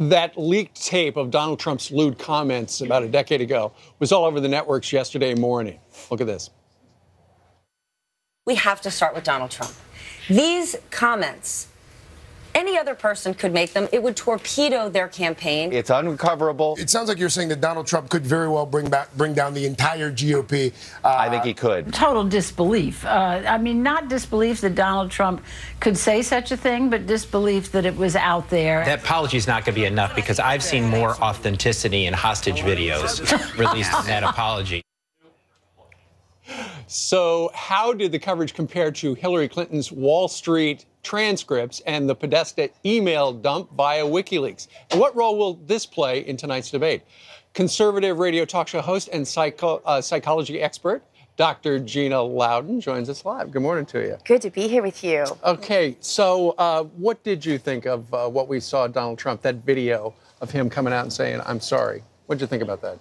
That leaked tape of Donald Trump's lewd comments about a decade ago was all over the networks yesterday morning. Look at this. We have to start with Donald Trump. These comments, any other person could make them. It would torpedo their campaign. It's uncoverable. It sounds like you're saying that Donald Trump could very well bring down the entire GOP. I think he could. Total disbelief. I mean, not disbelief that Donald Trump could say such a thing, but disbelief that it was out there. That apology is not going to be enough because I've seen more authenticity in hostage videos released in that apology. So how did the coverage compare to Hillary Clinton's Wall Street transcripts and the Podesta email dump via WikiLeaks? And what role will this play in tonight's debate? Conservative radio talk show host and psychology expert Dr. Gina Loudon joins us live. Good morning to you. Good to be here with you. Okay, so what did you think of what we saw Donald Trump, that video of him coming out and saying, I'm sorry? What did you think about that?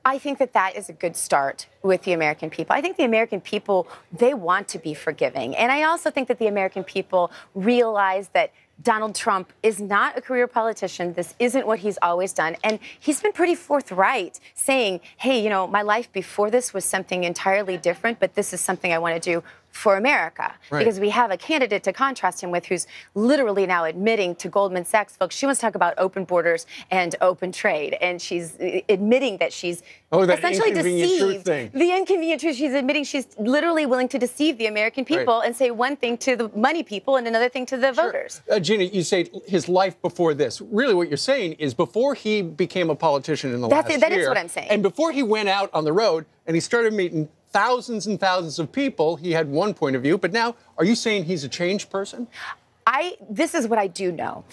I think that that is a good start with the American people. I think the American people, they want to be forgiving. And I also think that the American people realize that Donald Trump is not a career politician. This isn't what he's always done. And he's been pretty forthright saying, hey, you know, my life before this was something entirely different, but this is something I want to do for America. Right. Because we have a candidate to contrast him with who's literally now admitting to Goldman Sachs folks, she wants to talk about open borders and open trade. And she's admitting that she's essentially deceived. The inconvenient truth. She's admitting she's literally willing to deceive the American people and say one thing to the money people and another thing to the voters. Gina, you say his life before this. Really what you're saying is before he became a politician in the last year. That is what I'm saying. And before he went out on the road and he started meeting thousands and thousands of people, he had one point of view. But now, are you saying he's a changed person? This is what I do know.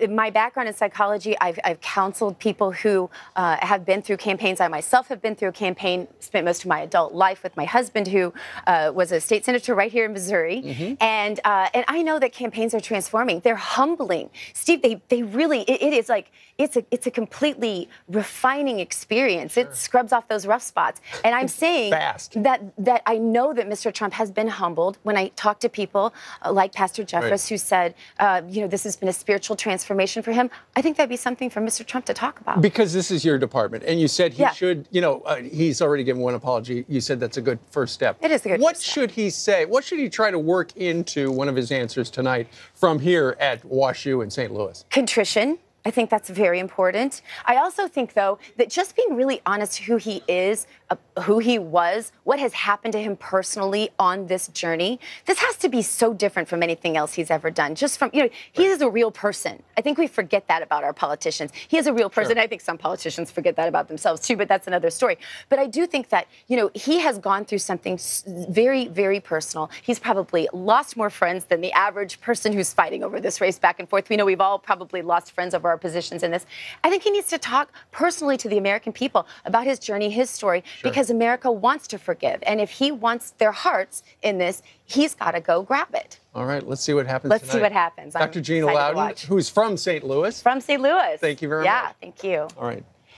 My background in psychology, I've counseled people who have been through campaigns. I myself have been through a campaign, spent most of my adult life with my husband, who was a state senator right here in Missouri. And I know that campaigns are transforming. They're humbling. Steve, they really, it is like, it's a completely refining experience. It scrubs off those rough spots. And I'm saying that I know that Mr. Trump has been humbled when I talk to people like Pastor Jeffress, who said, you know, this has been a spiritual transformation for him. I think that'd be something for Mr. Trump to talk about. Because this is your department, and you said he should, you know, he's already given one apology. You said that's a good first step. It is a good What first step. should he say? What should he try to work into one of his answers tonight from here at WashU in St. Louis? Contrition. I think that's very important. I also think, though, that just being really honest who he is, who he was, what has happened to him personally on this journey, this has to be so different from anything else he's ever done. Just from, you know, he is a real person. I think we forget that about our politicians. He is a real person. I think some politicians forget that about themselves, too, but that's another story. But I do think that, you know, he has gone through something very, very personal. He's probably lost more friends than the average person who's fighting over this race back and forth. We know we've all probably lost friends over our positions in this. I think he needs to talk personally to the American people about his journey, his story, because America wants to forgive. And if he wants their hearts in this, he's got to go grab it. All right, let's see what happens Let's tonight. see what happens. Dr. Gina Loudon, who's from St. Louis. From St. Louis. Thank you very much. Yeah, thank you. All right.